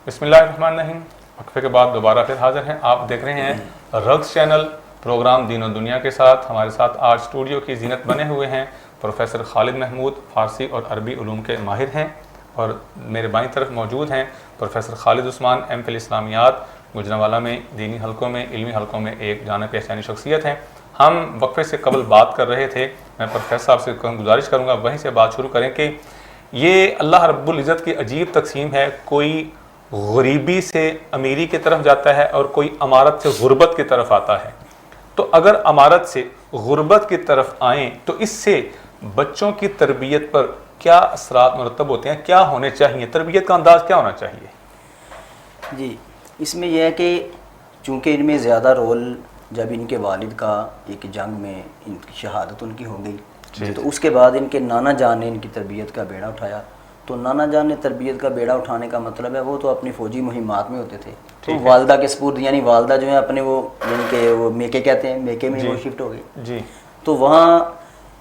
بسم اللہ الرحمن الرحیم. وقفے کے بعد دوبارہ پھر حاضر ہیں. آپ دیکھ رہے ہیں رقص چینل پروگرام دین و دنیا کے ساتھ. ہمارے ساتھ آج اسٹوڈیو کی زینت بنے ہوئے ہیں پروفیسر خالد محمود، فارسی اور عربی علوم کے ماہر ہیں، اور میرے بائیں طرف موجود ہیں پروفیسر خالد عثمان، ایم فل اسلامیات، گوجرانوالہ میں دینی حلقوں میں، علمی حلقوں میں ایک جانے پہچانی شخصیت ہیں. ہم وقفے سے قبل بات کر رہے تھے، میں پروفیسر صاحب سے گزارش کروں گا وہیں سے بات شروع کریں کہ یہ اللہ رب العزت کی عجیب تقسیم ہے. کوئی غریبی سے امیری کی طرف جاتا ہے اور کوئی امارت سے غربت کی طرف آتا ہے. تو اگر امارت سے غربت کی طرف آئیں تو اس سے بچوں کی تربیت پر کیا اثرات مرتب ہوتے ہیں؟ کیا ہونے چاہیے؟ تربیت کا انداز کیا ہونا چاہیے؟ جی، اس میں یہ ہے کہ چونکہ ان میں زیادہ رول جب ان کے والد کا ایک جنگ میں ان کی شہادت ان کی ہو گئی تو اس کے بعد ان کے نانا جان نے ان کی تربیت کا بیڑا اٹھایا. تو نانا جان نے تربیت کا بیڑا اٹھانے کا مطلب ہے وہ تو اپنی فوجی مہمات میں ہوتے تھے، تو والدہ کے سپرد، یعنی والدہ جو ہے اپنے وہ یعنی کہ وہ میکے کہتے ہیں، میکے میں وہ شفٹ ہو گئی. جی. تو وہاں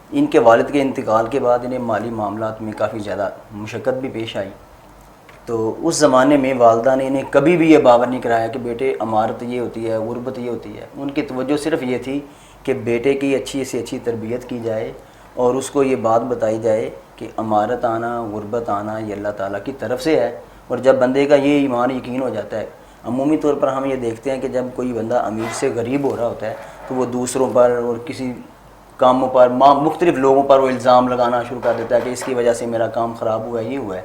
ان کے والد کے انتقال کے بعد انہیں مالی معاملات میں کافی زیادہ مشقت بھی پیش آئی. تو اس زمانے میں والدہ نے انہیں کبھی بھی یہ باور نہیں کرایا کہ بیٹے امارت یہ ہوتی ہے، غربت یہ ہوتی ہے. ان کی توجہ صرف یہ تھی کہ بیٹے کی اچھی سے اچھی تربیت کی جائے اور اس کو یہ بات بتائی جائے کہ امارت آنا، غربت آنا یہ اللہ تعالیٰ کی طرف سے ہے. اور جب بندے کا یہ ایمان یقین ہو جاتا ہے، عمومی طور پر ہم یہ دیکھتے ہیں کہ جب کوئی بندہ امیر سے غریب ہو رہا ہوتا ہے تو وہ دوسروں پر اور کسی کاموں پر مختلف لوگوں پر وہ الزام لگانا شروع کر دیتا ہے کہ اس کی وجہ سے میرا کام خراب ہوا ہے، یہ ہوا ہے.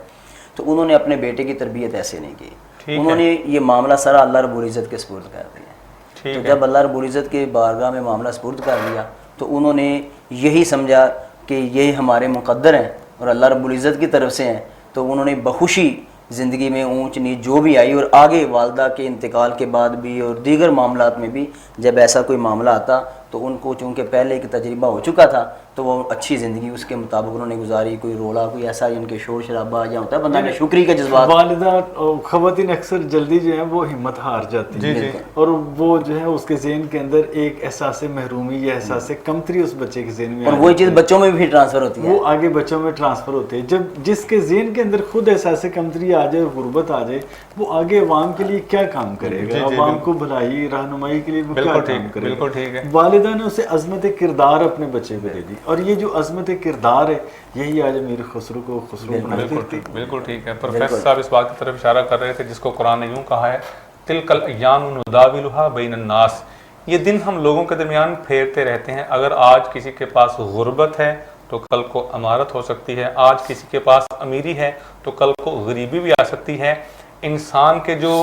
تو انہوں نے اپنے بیٹے کی تربیت ایسے نہیں کی. انہوں نے یہ معاملہ سارا اللہ رب العزت کے سپرد کر دیا. تو جب اللہ رب العزت کے بارگاہ میں معاملہ سپرد کر دیا تو انہوں نے یہی سمجھا کہ یہ ہمارے مقدر ہیں اور اللہ رب العزت کی طرف سے ہیں. تو انہوں نے بخوشی زندگی میں اونچ نیچ جو بھی آئی اور آگے والدہ کے انتقال کے بعد بھی اور دیگر معاملات میں بھی جب ایسا کوئی معاملہ آتا تو ان کو چونکہ پہلے ایک تجربہ ہو چکا تھا تو وہ اچھی زندگی اس کے مطابق انہوں نے گزاری. کوئی رولا، کوئی ایسا ان کے شور شرابہ یا ہوتا ہے بندہ میں شکری کا جذبات. والدہ خواتین اکثر جلدی جو ہے وہ ہمت ہار جاتی ہیں اور وہ جو ہے اس کے ذہن کے اندر ایک احساس محرومی یا احساس کمتری اس بچے کے ذہن میں، اور وہی چیز بچوں میں بھی ٹرانسفر ہوتی ہے، وہ آگے بچوں میں ٹرانسفر ہوتے ہیں. جب جس کے ذہن کے اندر خود احساس کمتری آ جائے، غربت آ جائے، وہ آگے عوام کے لیے کیا کام کرے گا؟ عوام کو بھلائی رہنمائی کے لیے وہ کیا کام کرے گا؟ والدہ نے اسے عظمت کردار اپنے بچے کو دے دی اور یہ جو عظمت کردار ہے یہی آج امیر خسرو کو خسرو بنا دیتی. بالکل ٹھیک ہے. پروفیسر صاحب اس بات کی طرف اشارہ کر رہے تھے جس کو قرآن نے یوں کہا ہے تلک الایام نداولها بین الناس. یہ دن ہم لوگوں کے درمیان پھیرتے رہتے ہیں. اگر آج کسی کے پاس غربت ہے تو کل کو امارت ہو سکتی ہے، آج کسی کے پاس امیری ہے تو کل کو غریبی بھی آ سکتی ہے. انسان کے جو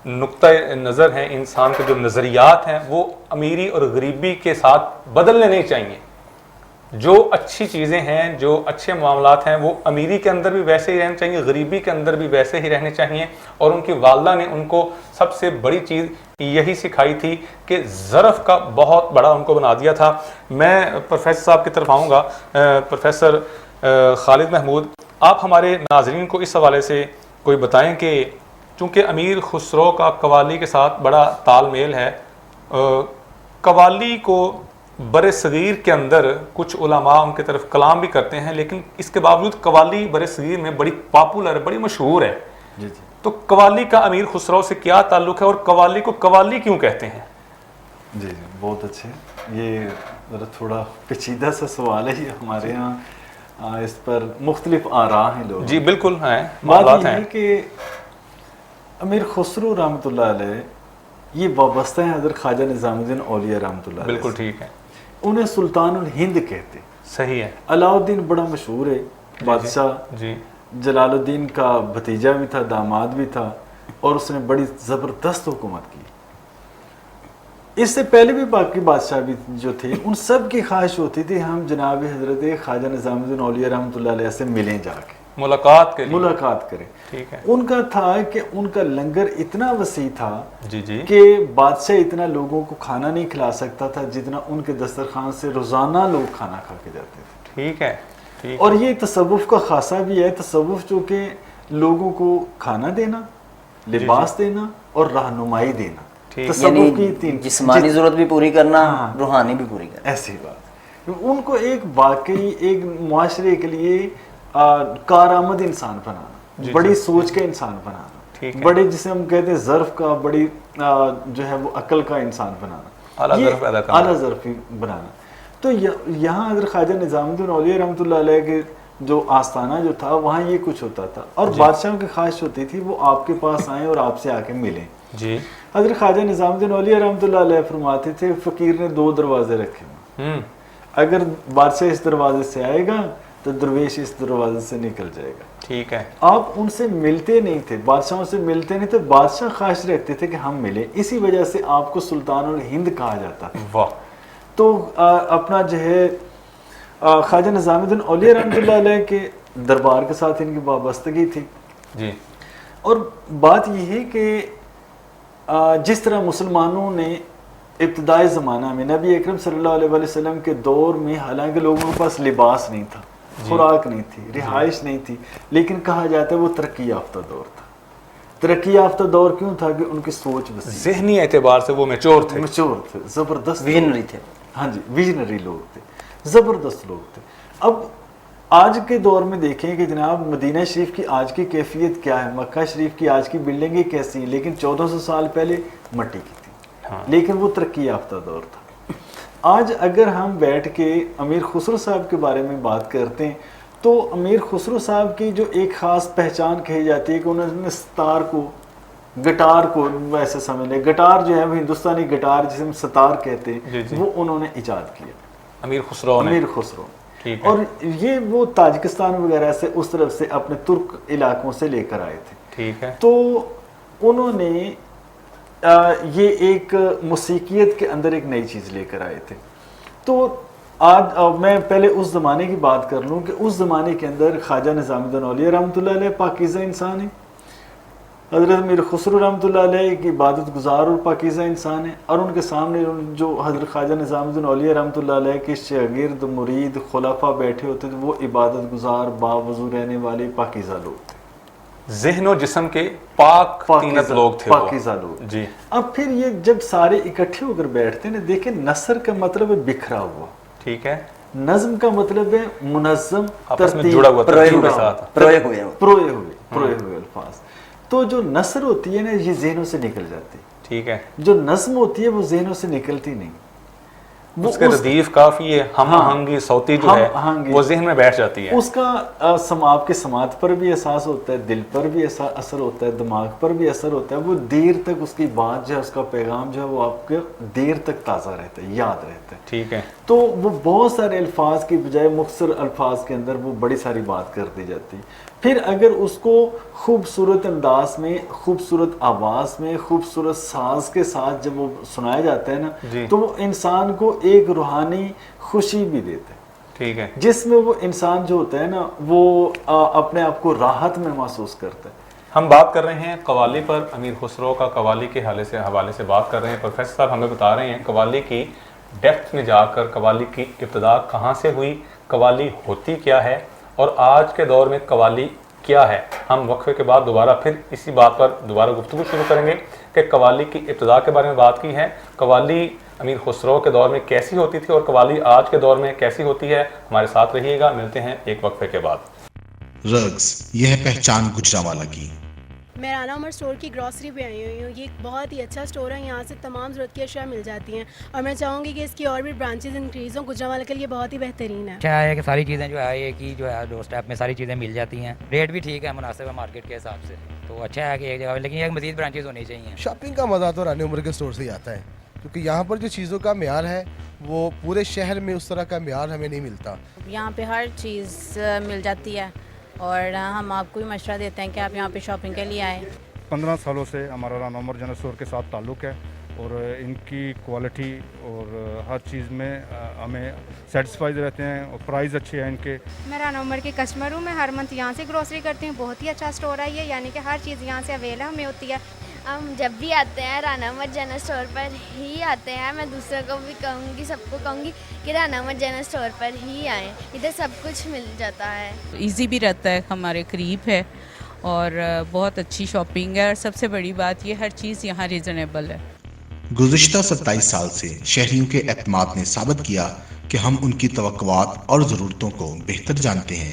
نقطہ نظر ہیں، انسان کے جو نظریات ہیں وہ امیری اور غریبی کے ساتھ بدلنے نہیں چاہیے. جو اچھی چیزیں ہیں، جو اچھے معاملات ہیں وہ امیری کے اندر بھی ویسے ہی رہنے چاہیے، غریبی کے اندر بھی ویسے ہی رہنے چاہیے. اور ان کی والدہ نے ان کو سب سے بڑی چیز یہی سکھائی تھی کہ ظرف کا بہت بڑا ان کو بنا دیا تھا. میں پروفیسر صاحب کی طرف آؤں گا. پروفیسر خالد محمود، آپ ہمارے ناظرین کو اس حوالے سے کوئی بتائیں کہ چونکہ امیر خسرو کا قوالی کے ساتھ بڑا تال میل ہے، قوالی کو بر صغیر کے اندر کچھ علماء ان کی طرف کلام بھی کرتے ہیں، لیکن اس کے باوجود قوالی بر صغیر میں بڑی پاپولر ہے، بڑی مشہور ہے. تو قوالی کا امیر خسرو سے کیا تعلق ہے اور قوالی کو قوالی کیوں کہتے ہیں؟ جی بہت اچھے. یہ ذرا تھوڑا پیچیدہ سا سوال ہے. یہ ہمارے یہاں اس پر مختلف آراء ہیں لوگ. جی بالکل ہیں. بات یہ ہے کہ امیر خسرو رحمۃ اللہ علیہ یہ وابستہ ہیں حضرت خواجہ نظام الدین اولیاء رحمۃ اللہ علیہ. بالکل ٹھیک ہے. انہیں سلطان الہند کہتے. صحیح ہے. علاؤ الدین بڑا مشہور ہے بادشاہ. جی. جلال الدین کا بھتیجا بھی تھا، داماد بھی تھا، اور اس نے بڑی زبردست حکومت کی. اس سے پہلے بھی باقی بادشاہ بھی جو تھے ان سب کی خواہش ہوتی تھی ہم جناب حضرت خواجہ نظام الدین اولیاء رحمۃ اللہ علیہ سے ملیں، جا کے ملاقات کریں. ٹھیک ہے. ان کا تھا کہ ان کا لنگر اتنا وسیع تھا جی کہ بادشاہ اتنا لوگوں کو کھانا نہیں کھلا سکتا تھا جتنا ان کے دسترخوان سے روزانہ لوگ کھانا کھا کے جاتے تھے. ٹھیک ہے. اور یہ تصوف کا خاصہ بھی ہے. تصوف جو کہ لوگوں کو کھانا دینا، لباس دینا اور رہنمائی دینا. یعنی جسمانی ضرورت بھی پوری کرنا، روحانی بھی پوری کرنا. ایسی بات. ان کو ایک واقعی ایک معاشرے کے لیے کارآمد انسان بنانا، بڑی سوچ کا انسان بنانا. بڑے جسے ہم کہتے ہیں ظرف کا، بڑی جو ہے وہ عقل کا انسان بنانا، اعلیٰ ظرف بنانا. تو یہاں اگر خواجہ نظام الدین اولیاء رحمۃ اللہ علیہ کے جو آستانہ جو تھا وہاں یہ کچھ ہوتا تھا، اور بادشاہوں کی خواہش ہوتی تھی وہ آپ کے پاس آئیں اور آپ سے آ کے ملیں. جی حضرت خواجہ نظام الدین اولیاء رحمۃ اللہ علیہ فرماتے تھے فقیر نے 2 دروازے رکھے ہوئے، اگر بادشاہ اس دروازے سے آئے گا تو درویش اس دروازے سے نکل جائے گا. ٹھیک ہے. آپ ان سے ملتے نہیں تھے، بادشاہوں سے ملتے نہیں تھے، بادشاہ خواہش رکھتے تھے کہ ہم ملیں، اسی وجہ سے آپ کو سلطان الہند کہا جاتا تھا. واہ. تو اپنا جو ہے خواجہ نظام الدین اولیاء رحمۃ اللہ علیہ کے دربار کے ساتھ ان کی وابستگی تھی. جی. اور بات یہ ہے کہ جس طرح مسلمانوں نے ابتدائی زمانہ میں نبی اکرم صلی اللہ علیہ وسلم کے دور میں، حالانکہ لوگوں کے پاس لباس نہیں تھا، خوراک نہیں تھی، رہائش نہیں تھی، لیکن کہا جاتا ہے وہ ترقی یافتہ دور تھا. ترقی یافتہ دور کیوں تھا کہ ان کی سوچ وسیع، ذہنی اعتبار سے وہ میچور تھے، زبردست ویژنری تھے. ہاں جی، ویژنری لوگ تھے، زبردست لوگ تھے. اب آج کے دور میں دیکھیں کہ جناب مدینہ شریف کی آج کی کیفیت کیا ہے، مکہ شریف کی آج کی بلڈنگیں کیسی ہیں، لیکن 1400 سال پہلے مٹی کی تھی، لیکن وہ ترقی یافتہ دور تھا. آج اگر ہم بیٹھ کے امیر خسرو صاحب کے بارے میں بات کرتے ہیں تو امیر خسرو صاحب کی جو ایک خاص پہچان کہی جاتی ہے کہ انہوں نے ستار کو، گٹار کو، ویسے سمجھ لیں گٹار جو ہے وہ ہندوستانی گٹار جسے ہم ستار کہتے ہیں، وہ انہوں نے ایجاد کیا، امیر خسرو. اور یہ وہ تاجکستان وغیرہ سے اس طرف سے اپنے ترک علاقوں سے لے کر آئے تھے. ٹھیک ہے. تو انہوں نے یہ ایک موسیقیت کے اندر ایک نئی چیز لے کر آئے تھے. تو آج میں پہلے اس زمانے کی بات کر لوں کہ اس زمانے کے اندر خواجہ نظام الدین اولیاء رحمۃ اللہ علیہ پاکیزہ انسان ہیں، حضرت امیر خسرو رحمۃ اللہ علیہ ایک عبادت گزار اور پاکیزہ انسان ہیں، اور ان کے سامنے جو حضرت خواجہ نظام الدین اولیاء رحمۃ اللہ علیہ کے شاگرد مرید خلفاء بیٹھے ہوتے تھے، وہ عبادت گزار باوضو رہنے والے پاکیزہ لوگ تھے، ذہن و جسم کے پاک طینت لوگ تھے، پاکیزہ لوگ. جی. اب پھر یہ جب سارے اکٹھے ہو کر بیٹھتے ہیں نا، دیکھیں نثر کا مطلب ہے بکھرا ہوا، ٹھیک ہے، نظم کا مطلب ہے منظم، آپس میں جڑا ہوا، پروئے ہوئے الفاظ. تو جو نثر ہوتی ہے نا یہ ذہنوں سے نکل جاتی ہے، ٹھیک ہے. جو نظم ہوتی ہے وہ ذہنوں سے نکلتی نہیں، اس کے ردیف کافی ہے، ہم آہنگی صوتی جو ہے وہ ذہن میں بیٹھ جاتی ہے. اس کا آپ کے سماعت پر بھی احساس ہوتا ہے، دل پر بھی اثر ہوتا ہے، دماغ پر بھی اثر ہوتا ہے. وہ دیر تک اس کی بات جو ہے، اس کا پیغام جو ہے وہ آپ کے دیر تک تازہ رہتا ہے، یاد رہتا ہے. ٹھیک ہے. تو وہ بہت سارے الفاظ کی بجائے مختصر الفاظ کے اندر وہ بڑی ساری بات کر دی جاتی. پھر اگر اس کو خوبصورت انداز میں، خوبصورت آواز میں، خوبصورت ساز کے ساتھ جب وہ سنایا جاتا ہے نا، تو وہ انسان کو ایک روحانی خوشی بھی دیتا ہے. ٹھیک ہے. جس میں وہ انسان جو ہوتا ہے نا وہ اپنے آپ کو راحت میں محسوس کرتا ہے. ہم بات کر رہے ہیں قوالی پر، امیر خسرو کا قوالی کے حوالے سے بات کر رہے ہیں. پروفیسر صاحب ہمیں بتا رہے ہیں قوالی کی ڈیپتھ میں جا کر قوالی کی ابتدا کہاں سے ہوئی، قوالی ہوتی کیا ہے، اور آج کے دور میں قوالی کیا ہے. ہم وقفے کے بعد دوبارہ پھر اسی بات پر دوبارہ گفتگو شروع کریں گے کہ قوالی کی ابتدا کے بارے میں بات کی ہے، قوالی امیر خسرو کے دور میں کیسی ہوتی تھی اور قوالی آج کے دور میں کیسی ہوتی ہے. ہمارے ساتھ رہیے گا، ملتے ہیں ایک وقفے کے بعد. رقص یہ ہے پہچان گجرانوالہ کی. میں رانا عمر اسٹور کی گروسری پہ آئی ہوئی ہوں. یہ ایک بہت ہی اچھا اسٹور ہے، یہاں سے تمام ضرورت کی اشیاء مل جاتی ہیں، اور میں چاہوں گی کہ اس کی اور بھی برانچز انکریز ہوں. گجرانوالہ کے لیے بہت ہی بہترین ہے. اچھا ہے کہ ساری چیزیں جو ہے ایک ہی جو ہے ڈور اسٹیپ میں ساری چیزیں مل جاتی ہیں، ریٹ بھی ٹھیک ہے، مناسب ہے مارکیٹ کے حساب سے. تو اچھا ہے کہ ایک جگہ، لیکن یہ مزید برانچز ہونی چاہیے. شاپنگ کا مزہ تو رانا عمر کے اسٹور سے ہی آتا ہے، کیونکہ یہاں پر جو چیزوں کا معیار ہے وہ پورے شہر میں اس طرح کا معیار ہمیں نہیں ملتا. یہاں پہ ہر چیز مل جاتی ہے، اور ہم آپ کو بھی مشورہ دیتے ہیں کہ آپ یہاں پہ شاپنگ کے لیے آئیں. 15 سالوں سے ہمارا رانا عمر جنرل اسٹور کے ساتھ تعلق ہے، اور ان کی کوالٹی اور ہر چیز میں ہمیں سیٹسفائیڈ رہتے ہیں، اور پرائز اچھے ہیں ان کے. میں رانا عمر کی کسٹمر ہوں، میں ہر منتھ یہاں سے گروسری کرتی ہوں. بہت ہی اچھا اسٹور ہے یہ، یعنی کہ ہر چیز یہاں سے اویلیبل ہمیں ہوتی ہے. ہم جب بھی آتے ہیں رانا عمر جنرل اسٹور پر ہی آتے ہیں. میں دوسروں کو بھی کہوں گی، سب کو کہوں گی کہ رانا عمر جنرل اسٹور پر ہی آئیں، ادھر سب کچھ مل جاتا ہے. ایزی بھی رہتا ہے، ہمارے قریب ہے، اور بہت اچھی شاپنگ ہے، اور سب سے بڑی بات یہ ہر چیز یہاں ریزنیبل ہے. گزشتہ 27 سال سے شہریوں کے اعتماد نے ثابت کیا کہ ہم ان کی توقعات اور ضرورتوں کو بہتر جانتے ہیں.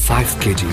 5 kg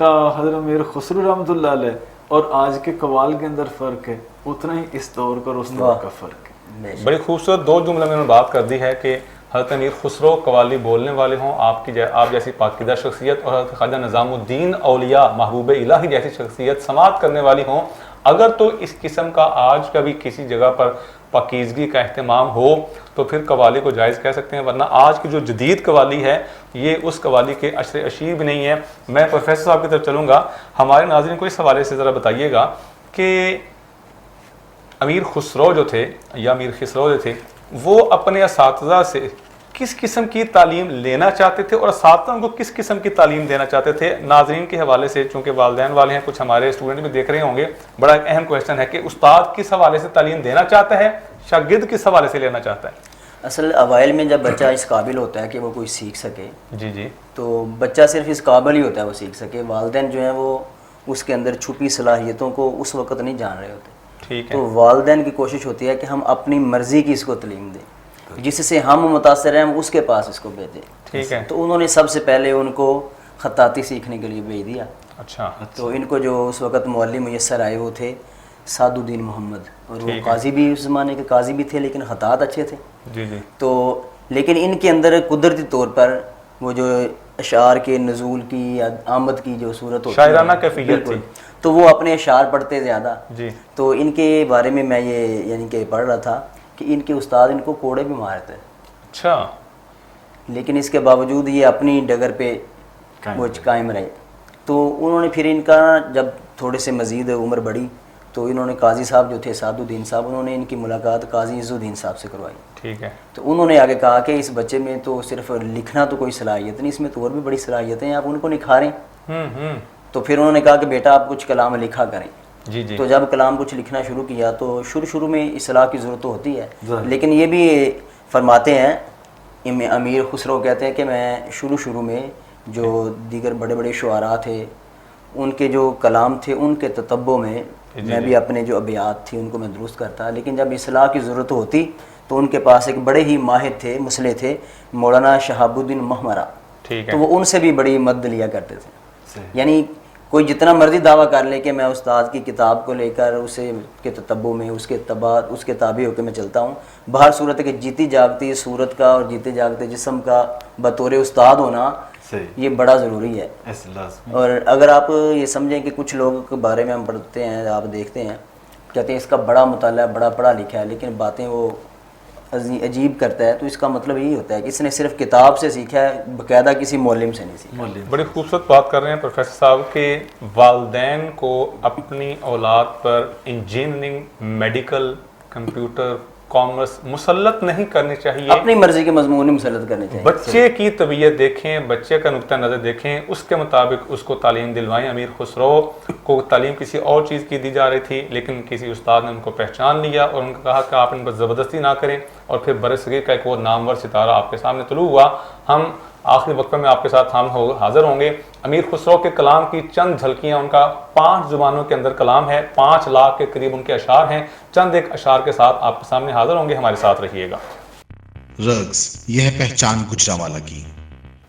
حضرت امیر خسرو رحمۃ اللہ علیہ اور آج کے قوال کے اندر فرق ہے، اتنا ہی اس دور کا اور اس دور کا فرق ہے. بڑی خوبصورت دو جملے میں انہوں نے بات کر دی ہے کہ حضرت امیر خسرو قوالی بولنے والے ہوں، آپ جیسی پاکیزہ شخصیت، اور حضرت خواجہ نظام الدین اولیاء محبوب الہی جیسی شخصیت سماعت کرنے والی ہوں. اگر تو اس قسم کا آج کبھی کسی جگہ پر پاکیزگی کا اہتمام ہو تو پھر قوالی کو جائز کہہ سکتے ہیں، ورنہ آج کی جو جدید قوالی ہے یہ اس قوالی کے عشر اشیر بھی نہیں ہے. میں پروفیسر صاحب کی طرف چلوں گا، ہمارے ناظرین کو اس حوالے سے ذرا بتائیے گا کہ امیر خسرو جو تھے یا امیر خسرو جو تھے وہ اپنے اساتذہ سے کس قسم کی تعلیم لینا چاہتے تھے اور اساتذہ کو کس قسم کی تعلیم دینا چاہتے تھے؟ ناظرین کے حوالے سے چونکہ والدین والے ہیں، کچھ ہمارے اسٹوڈنٹ بھی دیکھ رہے ہوں گے، بڑا ایک اہم کویشچن ہے کہ استاد کس حوالے سے تعلیم دینا چاہتا ہے، شاگرد کس حوالے سے لینا چاہتا ہے؟ اصل اوائل میں جب بچہ اس قابل ہوتا ہے کہ وہ کوئی سیکھ سکے، جی تو بچہ صرف اس قابل ہی ہوتا ہے وہ سیکھ سکے. والدین جو ہیں وہ اس کے اندر چھپی صلاحیتوں کو اس وقت نہیں جان رہے ہوتے. ٹھیک ہے. تو والدین کی کوشش ہوتی ہے کہ ہم اپنی مرضی کی اس کو تعلیم دیں، جس سے ہم متاثر ہیں ہم اس کے پاس اس کو بھیجیں. ٹھیک ہے. تو انہوں نے سب سے پہلے ان کو خطاطی سیکھنے کے لیے بھیج دیا. اچھا. تو ان کو جو اس وقت معلم میسر آئے وہ تھے سعد الدین محمد، اور وہ قاضی بھی اس زمانے کے قاضی بھی تھے لیکن خطاط اچھے تھے. جی. تو لیکن ان کے اندر قدرتی طور پر وہ جو اشعار کے نزول کی یا آمد کی جو صورت ہوتی ہے، شاعرانہ کیفیت تھی، تو وہ اپنے اشعار پڑھتے زیادہ. جی. تو ان کے بارے میں یہ یعنی کہ پڑھ رہا تھا کہ ان کے استاد ان کو کوڑے بھی مارتے. اچھا. لیکن اس کے باوجود یہ اپنی ڈگر پہ وہ قائم رہے. تو انہوں نے پھر ان کا جب تھوڑے سے مزید عمر بڑھی تو انہوں نے قاضی صاحب جو تھے سعد الدین صاحب، انہوں نے ان کی ملاقات قاضی عز الدین صاحب سے کروائی. ٹھیک ہے. تو انہوں نے آگے کہا کہ اس بچے میں تو صرف لکھنا تو کوئی صلاحیت نہیں، اس میں تو اور بھی بڑی صلاحیتیں ہیں، آپ ان کو نکھاریں. تو پھر انہوں نے کہا کہ بیٹا آپ کچھ کلام لکھا کریں. جی. تو جب کلام کچھ لکھنا شروع کیا تو شروع میں اصلاح کی ضرورت ہوتی ہے، لیکن یہ بھی فرماتے ہیں امیر خسرو کہتے ہیں کہ میں شروع میں جو دیگر بڑے بڑے شعراء تھے ان کے جو کلام تھے ان کے تتبع میں میں بھی اپنے جو ابیات تھی ان کو میں درست کرتا، لیکن جب اصلاح کی ضرورت ہوتی تو ان کے پاس ایک بڑے ہی ماہر تھے، مصلح تھے، مولانا شہاب الدین محمرہ. تو وہ ان سے بھی بڑی مدد لیا کرتے تھے. یعنی کوئی جتنا مرضی دعویٰ کر لے کہ میں استاد کی کتاب کو لے کر اسے کے تتبع میں اس کے تابع ہو کے میں چلتا ہوں، بہر صورت ہے کہ جیتی جاگتی صورت کا اور جیتے جاگتے جسم کا بطور استاد ہونا یہ بڑا ضروری ہے. اور اگر آپ یہ سمجھیں کہ کچھ لوگوں کے بارے میں ہم پڑھتے ہیں، آپ دیکھتے ہیں کہتے ہیں اس کا بڑا مطالعہ، بڑا پڑھا لکھا ہے، لیکن باتیں وہ عجیب کرتا ہے، تو اس کا مطلب یہی ہوتا ہے کہ اس نے صرف کتاب سے سیکھا ہے، باقاعدہ کسی معلم سے نہیں سیکھا. بڑی خوبصورت بات کر رہے ہیں پروفیسر صاحب کہ والدین کو اپنی اولاد پر انجینئرنگ، میڈیکل، کمپیوٹر، کامرس مسلط نہیں کرنی چاہیے، اپنی مرضی کے مضمون مسلط کرنے چاہیے. بچے کی طبیعت دیکھیں، بچے کا نقطہ نظر دیکھیں، اس کے مطابق اس کو تعلیم دلوائیں. امیر خسرو کو تعلیم کسی اور چیز کی دی جا رہی تھی، لیکن کسی استاد نے ان کو پہچان لیا اور ان کو کہا کہ آپ ان پر زبردستی نہ کریں، اور پھر برصغیر کا ایک وہ نامور ستارہ آپ کے سامنے طلوع ہوا. ہم آخری وقفے میں آپ کے ساتھ ہم حاضر ہوں گے. امیر خسرو کے کلام کی چند جھلکیاں، ان کا 5 زبانوں کے اندر کلام ہے، 5 لاکھ کے قریب ان کے اشعار ہیں. چند ایک اشعار کے ساتھ آپ کے سامنے حاضر ہوں گے، ہمارے ساتھ رہیے گا. رقص یہ ہے پہچان گجرانوالہ کی.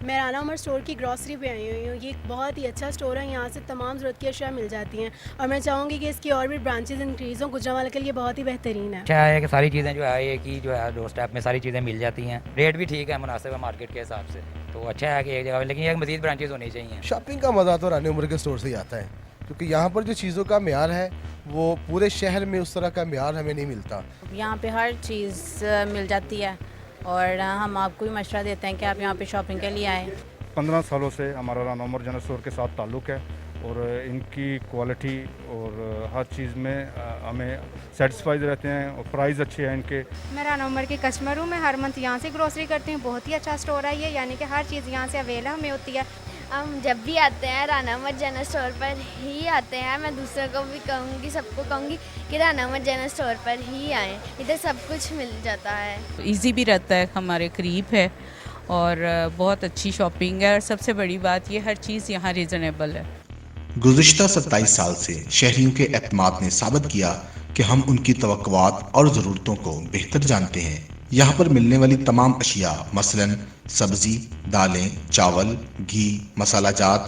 میں رانا عمر اسٹور کی گروسری پہ آئی ہوئی ہوں. یہ ایک بہت ہی اچھا اسٹور ہے، یہاں سے تمام ضرورت کی اشیاء مل جاتی ہیں، اور میں چاہوں گی کہ اس کی اور بھی برانچز انکریز ہوں. گجرانوالہ کے لیے بہت ہی بہترین ہے. اچھا ہے کہ ساری چیزیں جو ہے ایک ہی جو ہے ڈور اسٹیپ میں ساری چیزیں مل جاتی ہیں، ریٹ بھی ٹھیک ہے، مناسب ہے مارکیٹ کے حساب سے. تو اچھا ہے کہ ایک جگہ، لیکن ایک مزید برانچز ہونی چاہیے. شاپنگ کا مزہ تو رانا عمر کے اسٹور سے ہی آتا ہے، کیونکہ یہاں پر جو چیزوں کا معیار ہے وہ پورے شہر میں اس طرح کا معیار ہمیں نہیں ملتا. یہاں پہ ہر چیز مل جاتی ہے، اور ہم آپ کو بھی مشورہ دیتے ہیں کہ آپ یہاں پہ شاپنگ کے لیے آئیں. 15 سالوں سے ہمارا رانا عمر جنرل اسٹور کے ساتھ تعلق ہے، اور ان کی کوالٹی اور ہر چیز میں ہمیں سیٹسفائیڈ رہتے ہیں، اور پرائز اچھے ہیں ان کے. میں رانا عمر کی کسٹمر ہوں، میں ہر منتھ یہاں سے گروسری کرتی ہوں. بہت ہی اچھا اسٹور ہے یہ، یعنی کہ ہر چیز یہاں سے اویلیبل ہمیں ہوتی ہے. ہم جب بھی آتے ہیں رانا عمر جنرل اسٹور پر ہی آتے ہیں. میں دوسروں کو بھی کہوں گی، سب کو کہوں گی کہ رانا عمر جنرل اسٹور پر ہی آئیں، ادھر سب کچھ مل جاتا ہے. ایزی بھی رہتا ہے، ہمارے قریب ہے، اور بہت اچھی شاپنگ ہے، اور سب سے بڑی بات یہ ہر چیز یہاں ریزنیبل ہے. گزشتہ 27 سال سے شہریوں کے اعتماد نے ثابت کیا کہ ہم ان کی توقعات اور ضرورتوں کو بہتر جانتے ہیں. یہاں پر ملنے والی تمام اشیاء مثلاً سبزی، دالیں، چاول، گھی، مسالہ جات،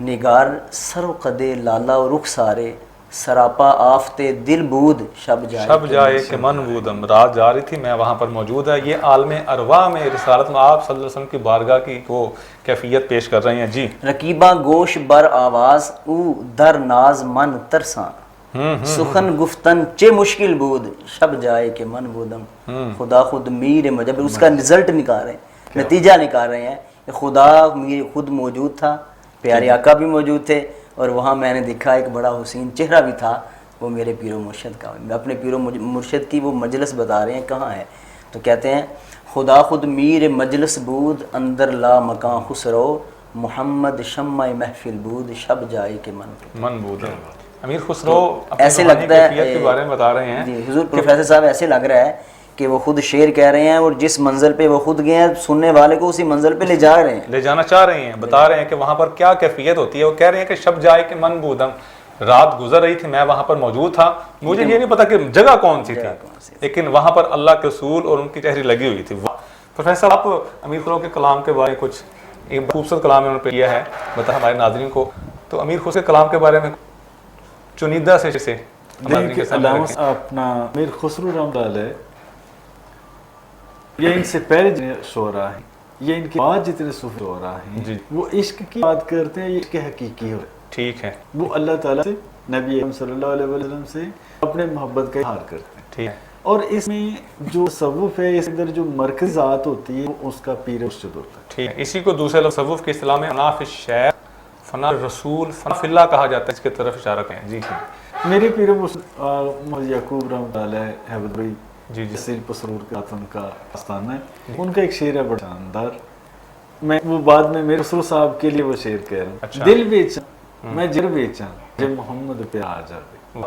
نگار سرو قدے لالا و رخ سارے سراپا آفتے دل بود شب جائے کہ من بودم. رات جا رہی تھی میں وہاں پر موجود ہے. یہ عالم ارواح میں رسالت میں آپ صلی اللہ علیہ وسلم کی بارگاہ کی وہ کیفیت پیش کر رہے ہیں. جی رقیبہ گوش بر آواز او در ناز من ترساں سخن گفتن چے مشکل بود شب جائے کہ من بودم. خدا خود میر مجب اس کا رزلٹ نکال رہے ہیں, نتیجہ نکال رہے ہیں کہ خدا میر خود موجود تھا, پیارے آقا بھی موجود تھے, اور وہاں میں نے دیکھا ایک بڑا حسین چہرہ بھی تھا, وہ میرے پیر و مرشد کا. میں اپنے پیر و مرشد کی وہ مجلس بتا رہے ہیں کہاں ہے, تو کہتے ہیں خدا خود میر مجلس بود اندر لا مکان خسرو محمد شمع محفل بود شب جائے کہ من بود. امیر خسرو ایسے لگتا ہے کے بارے میں بتا رہے ہیں جی حضور پروفیسر صاحب, ایسے لگ رہا ہے کہ وہ خود شعر کہہ رہے ہیں اور جس منزل پہ وہ خود گئے ہیں سننے والے کو اسی منزل پہ لے جا رہے ہیں, لے جانا چاہ رہے ہیں, بتا رہے ہیں کہ وہاں پر کیا کیفیت ہوتی ہے. وہ کہہ رہے ہیں کہ شب جائے کہ من بودم, رات گزر رہی تھی میں وہاں پر موجود تھا, مجھے یہ نہیں پتا کہ جگہ کون سی تھی, لیکن وہاں پر اللہ کے رسول اور ان کی چہری لگی ہوئی تھی. پروفیسر آپ امیر خسرو کے کلام کے بارے میں کچھ ایک خوبصورت کلام انہوں نے کیا ہے, بتا ہمارے ناظرین کو. تو امیر خسرو کے کلام کے بارے میں چنیدہ سے اپنا امیر خسرو رحمۃ اللہ علیہ, یہ ان سے پہلے جتنے شعراء ہیں, یہ ان کے بعد جتنے صوفی شعراء ہیں, وہ عشق کی بات کرتے ہیں, یہ عشق حقیقی ہو. ٹھیک ہے, وہ اللہ تعالیٰ سے, نبی اکرم صلی اللہ علیہ وسلم سے اپنے محبت کا اظہار کرتے ہیں. ٹھیک ہے, اور اس میں جو تصوف ہے, اس اندر جو مرکزی ذات ہوتی ہے وہ اس کا پیر مرشد ہوتا ہے. ٹھیک ہے, اسی کو دوسرے لفظ تصوف کی اصطلاح میں فنا فی الشیخ, فنا رسول, فنا فی اللہ کہا جاتا ہے. اس کی طرف اشارہ کریں. جی میرے پیر مرشد یعقوب رحمۃ اللہ علیہ حیبت بھائی جی سیل پسرور کا ان کا آستانہ ہے, ان کا ایک شعر ہے بڑا شاندار. میں وہ بعد میں میرے خسرو صاحب کے لیے وہ شعر کہہ رہا ہوں. دل بیچا میں جر بیچا جب محمد پہ آ جاوے,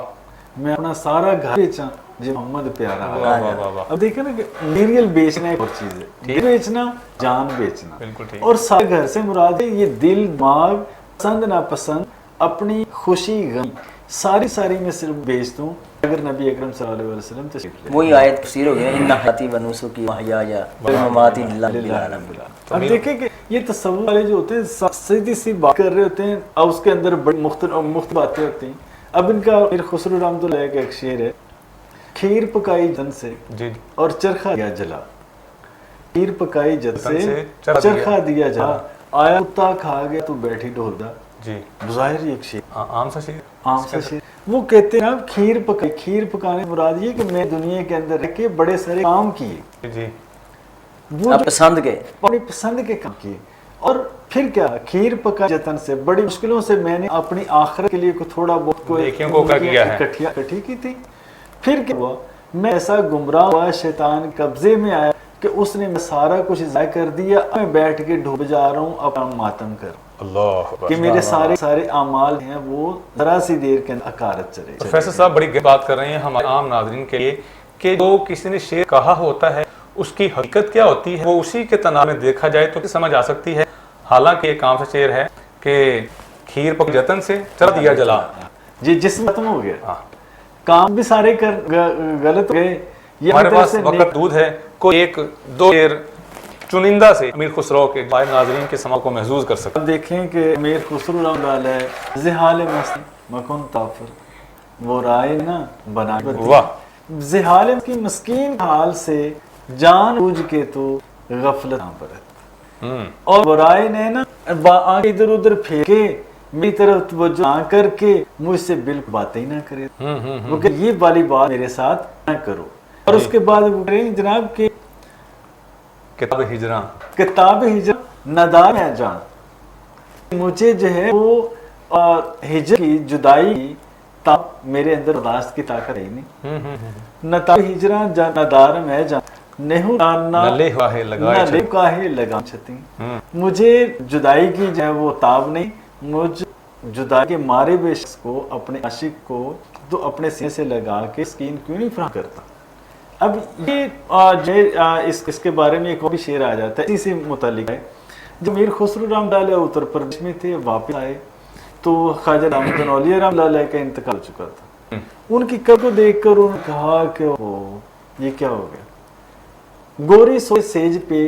میں اپنا سارا گھر بیچا جب محمد پیارا آ جاوے. اب دیکھیں نا کہ میریل بیچنا ایک اور چیز ہے, دل بیچنا جان بیچنا, اور سارے گھر سے مراد ہے یہ دل دماغ پسند ناپسند اپنی خوشی غم ساری میں صرف بیچتا ہوں اگر نبی اکرم صلی اللہ علیہ وسلم تشریف لے. وہی آیت تفسیر ہو گئی ان حیاتی و نسکی و حیایا و مماتی للہ رب العالمین. اب دیکھیں کہ یہ تصوف والے جو ہوتے ہیں سیدھی سی بات کر رہے ہوتے ہیں, اور اس کے اندر بڑی مختلف باتیں ہوتی ہیں. اب ان کا امیر خسرو رحمۃ اللہ کا ایک شعر ہے, کھیر پکائی جن سے اور چرخا دیا جلا, کھیر پکائی جن سے چرخا دیا جلا, آیا کتا کھا گیا تو بیٹھی ڈھولدا. جی ظاہر ایک شعر, عام سا شعر. وہ کہتے ہیں کھیر پکائی, کھیر پکانے مراد یہ کہ میں دنیا کے اندر رہ کے بڑے سارے کام کیے, جی وہ پسند کے اپنی پسند کے کام کیے, اور پھر کیا کھیر پکا جتن سے بڑی مشکلوں سے میں نے اپنی آخرت کے لیے تھوڑا بہت اکٹھی کی تھی. پھر کیا ہوا, میں ایسا گمراہ ہوا, شیطان قبضے میں آیا کہ اس نے سارا کچھ ضائع کر دیا, میں بیٹھ کے ڈوب جا رہا ہوں اپنا ماتم کر, کہ میرے سارے اعمال ہیں وہ ذرا سی دیر کے اندر اکارت چلے. پروفیسر صاحب بڑی بات کر رہے ہیں ہمارے عام ناظرین کے لیے کہ جو کسی نے شعر کہا ہوتا ہے اس کی حقیقت کیا ہوتی ہے, وہ اسی کے تناظر میں دیکھا جائے تو سمجھ آ سکتی ہے. حالانکہ ایک عام سا شعر ہے کہ کھیر پک جتن سے چرخا دیا جلا, جی جسم ختم ہو گیا, کام بھی سارے غلط گئے. ہمارے پاس وقت دود ہے, کوئی ایک دو شعر چنندہ سے امیر خسرو کے ناظرین کے سماع کو محظوظ کر سکتے. اب دیکھیں کہ امیر خسرو رحمۃ اللہ علیہ زحال مستی مکن تافر وہ رائے نہ بنا, زحال کی مسکین حال سے جان بوجھ کے تو غفلت پر ہے, اور برائے نے نا آنکھ ادھر ادھر پھینکے میری طرف توجہ نہ کر کے مجھ سے بالکل باتیں ہی نہ کرے, وہ کہ یہ والی بات میرے ساتھ نہ کرو. اور اس کے بعد وہ کہہ رہے ہیں جناب کہ کتاب ہجراں ندار ہے جان, مجھے جو ہے وہ ہجر کی جدائی تب میرے اندر برداشت کی طاقت ہے نہیں. نتاب ہجراں ندار میں جان مجھے جدائی کی جو ہے وہ تاب نہیں, مجھ جدائی کے مارے بے شخص کو اپنے عاشق کو تو اپنے سینے سے لگا کے سکین کیوں نہیں فراہم کرتا. اب یہ اس کے بارے میں ایک اور بھی شعر آ جاتا ہے اسی سے متعلق ہے. جب امیر خسرو رحمۃ اللہ علیہ اتر پردیش میں تھے, واپس آئے تو خواجہ رحمۃ اللہ علیہ رحمۃ اللہ علیہ کا انتقال ہو چکا تھا. ان کی قبر کو دیکھ کر انہوں نے کہا کہ یہ کیا ہو گیا, گوری سوئے سیج پہ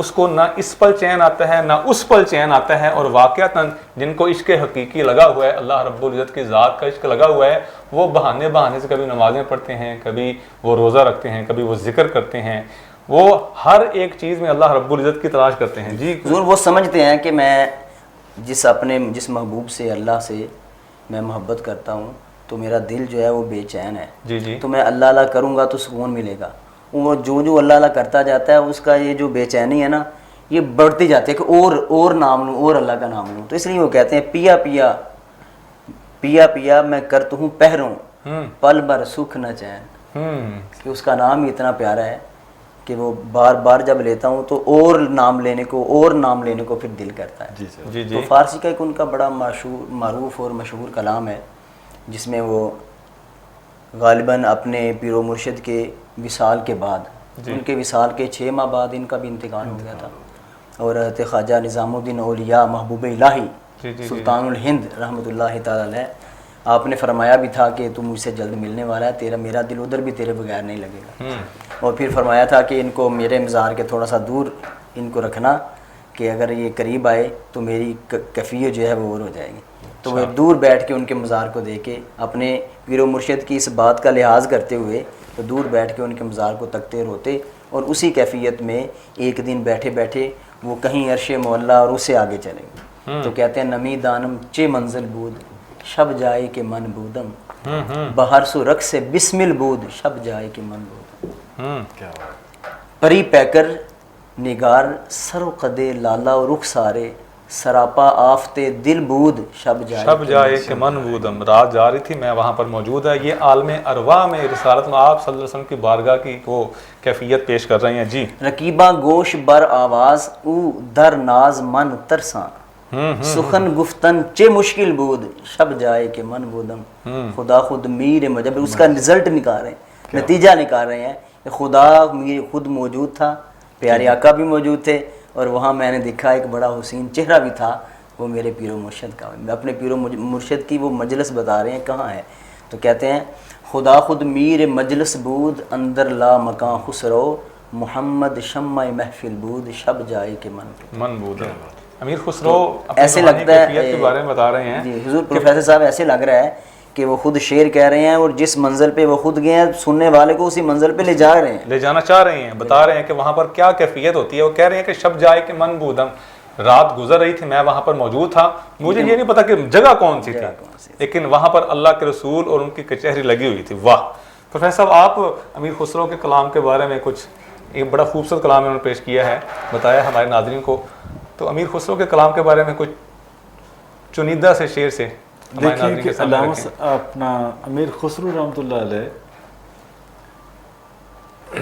اس کو نہ اس پل چین آتا ہے نہ اس پل چین آتا ہے، اور واقعتاً جن کو عشق حقیقی لگا ہوا ہے، اللہ رب العزت کی ذات کا عشق لگا ہوا ہے، وہ بہانے سے کبھی نمازیں پڑھتے ہیں، کبھی وہ روزہ رکھتے ہیں، کبھی وہ ذکر کرتے ہیں، وہ ہر ایک چیز میں اللہ رب العزت کی تلاش کرتے ہیں. جی حضور وہ سمجھتے ہیں کہ میں جس محبوب سے، اللہ سے میں محبت کرتا ہوں تو میرا دل جو ہے وہ بے چین ہے. جی جی تو میں اللہ اللہ کروں گا تو سکون ملے گا. وہ جو اللہ اللہ کرتا جاتا ہے اس کا یہ جو بے چینی ہے نا یہ بڑھتی جاتی ہے کہ اور نام لوں، اور اللہ کا نام لوں. تو اس لیے وہ کہتے ہیں پیا پیا پیا پیا میں کرتا ہوں پہروں پل بھر سکھ نہ چین. کہ اس کا نام ہی اتنا پیارا ہے کہ وہ بار بار جب لیتا ہوں تو اور نام لینے کو پھر دل کرتا ہے. جی تو فارسی کا ایک ان کا بڑا معروف اور مشہور کلام ہے جس میں وہ غالباً اپنے پیر و مرشد کے وصال کے بعد، ان کے وصال کے 6 ماہ بعد ان کا بھی انتقال ہو گیا تھا، اور حضرت خواجہ نظام الدین اولیاء محبوب الہی سلطان الہند رحمۃ اللہ تعالی علیہ، آپ نے فرمایا بھی تھا کہ تم مجھ سے جلد ملنے والا ہے، میرا دل ادھر بھی تیرے بغیر نہیں لگے گا. اور پھر فرمایا تھا کہ ان کو میرے مزار کے تھوڑا سا دور ان کو رکھنا کہ اگر یہ قریب آئے تو میری کیفیت جو ہے وہ اور ہو جائے گی. تو وہ دور بیٹھ کے ان کے مزار کو دیکھے، اپنے پیر و مرشد کی اس بات کا لحاظ کرتے ہوئے تو دور بیٹھ کے ان کے مزار کو تکتے روتے، اور اسی کیفیت میں ایک دن بیٹھے بیٹھے وہ کہیں عرش معلیٰ اور اس سے آگے چلے گئے. تو کہتے ہیں نمی دانم چے منزل بود شب جائے کہ من بودم، بہر سو رق سے بسمل بود شب جائے کہ من بودم. پری پیکر نگار سر و قدے لالا و رخ سارے سراپا آفتے دل بود شب جائے کہ من بودم. رات جا رہی تھی، میں وہاں پر موجود ہے. یہ عالم ارواح میں رسالت میں آپ صلی اللہ علیہ وسلم کی بارگاہ کی وہ کیفیت پیش کر رہے ہیں. جی رقیبہ گوش بر آواز او در ناز من ترساں سخن گفتن چے مشکل بود شب جائے کہ من بودم. خدا خود میر مجب اس کا رزلٹ نکال رہے ہیں، نتیجہ نکال رہے ہیں کہ خدا میر خود موجود تھا، پیارے آقا بھی موجود تھے، اور وہاں میں نے دیکھا ایک بڑا حسین چہرہ بھی تھا، وہ میرے پیر و مرشد کا. میں اپنے پیر و مرشد کی وہ مجلس بتا رہے ہیں کہاں ہے. تو کہتے ہیں خدا خود میر مجلس بود اندر لا مکان خسرو محمد شمع محفل بود شب جائے کہ من بود. امیر خسرو ایسے لگتا ہے کے بارے میں بتا رہے ہیں. جی حضور پروفیسر صاحب ایسے لگ رہا ہے کہ وہ خود شعر کہہ رہے ہیں، اور جس منزل پہ وہ خود گئے ہیں سننے والے کو اسی منزل پہ لے جانا چاہ رہے ہیں، بتا رہے ہیں کہ وہاں پر کیا کیفیت ہوتی ہے. وہ کہہ رہے ہیں کہ شب جائے کہ من بودم، رات گزر رہی تھی، میں وہاں پر موجود تھا، مجھے یہ نہیں پتا کہ جگہ کون سی تھی، لیکن وہاں پر اللہ کے رسول اور ان کی کچہری لگی ہوئی تھی. واہ پروفیسر صاحب، آپ امیر خسرو کے کلام کے بارے میں کچھ ایک بڑا خوبصورت کلام انہوں نے پیش کیا ہے، بتایا ہمارے ناظرین کو. تو امیر خسرو کے کلام کے بارے میں کچھ چنیدہ سے شعر سے دیکھیں کہ علامہ اپنا امیر خسرو رحمۃ اللہ علیہ،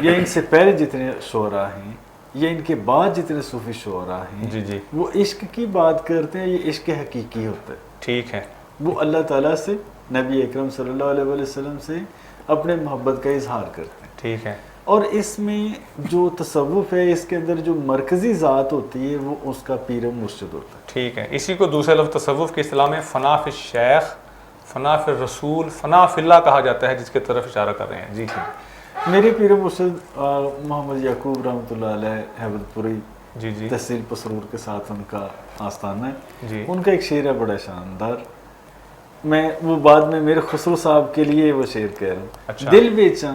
یہ ان سے پہلے جتنے شعراء ہیں یا ان کے بعد جتنے صوفی شعراء ہیں، جی جی وہ عشق کی بات کرتے ہیں. یہ عشق حقیقی ہوتا ہے. ٹھیک ہے. وہ اللہ تعالیٰ سے، نبی اکرم صلی اللہ علیہ وسلم سے اپنے محبت کا اظہار کرتے ہیں. ٹھیک ہے. اور اس میں جو تصوف ہے، اس کے اندر جو مرکزی ذات ہوتی ہے وہ اس کا پیر و مرشد ہوتا ہے. ٹھیک ہے. اسی کو دوسرے لفظ تصوف کی اصطلاح میں فنا فی الشیخ، فنا فی الرسول، فنا فی اللہ کہا جاتا ہے، جس کی طرف اشارہ کر رہے ہیں. جی جی. میرے پیر و مرشد محمد یعقوب رحمۃ اللہ علیہ حیبت پوری، جی جی، تحصیل پسرور کے ساتھ ان کا آستانہ ہے. جی. ان کا ایک شعر ہے بڑا شاندار، میں وہ بعد میں میرے خسرو صاحب کے لیے وہ شعر کہہ رہا ہوں. اچھا. دل بیچاں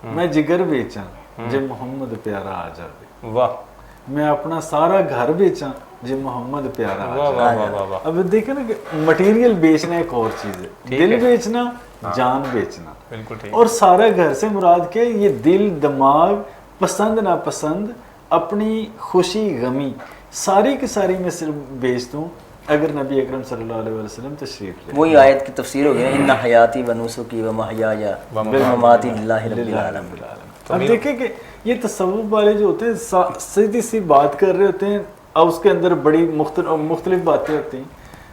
میں جگر بیچاں جے محمد پیارا آ جاوے. واہ. میں اپنا سارا گھر بیچاں جے محمد پیارا آ جاوے. اب دیکھیں نا کہ مٹیریل بیچنا ایک اور چیز ہے، دل بیچنا، جان بیچنا. بالکل ٹھیک. اور سارا گھر سے مراد کیا ہے؟ یہ دل، دماغ، پسند ناپسند، اپنی خوشی غمی ساری کی ساری میں صرف بیچ دوں اگر نبی اکرم صلی اللہ علیہ وسلم تشریف لے. وہی آیت کی تفسیر ہو گئی ان حیاتی و نسکی و محیایا ومماتی للہ رب العالمین. اب دیکھیں کہ یہ تصوف والے جو ہوتے ہیں سیدھی سی بات کر رہے ہوتے ہیں، اور اس کے اندر بڑی مختلف باتیں ہوتی ہیں.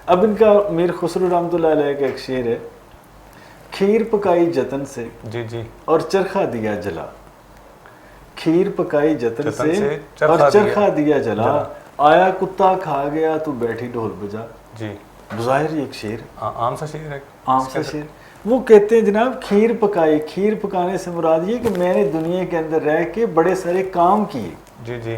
اب ان کا میر خسرو رحمۃ اللہ علیہ کا ایک شعر ہے، کھیر پکائی جتن سے، جی جی، اور چرخا دیا جلا. کھیر پکائی جتن سے اور چرخا دیا جلا، آیا کتا کھا گیا تو بیٹھی ڈھول بجا. جی بظاہر ایک شعر، عام سا شعر ہے، عام سا شعر. وہ کہتے ہیں جناب کھیر پکائی، کھیر پکانے سے مراد یہ کہ میں نے دنیا کے اندر رہ کے بڑے سارے کام کیے. جی جی.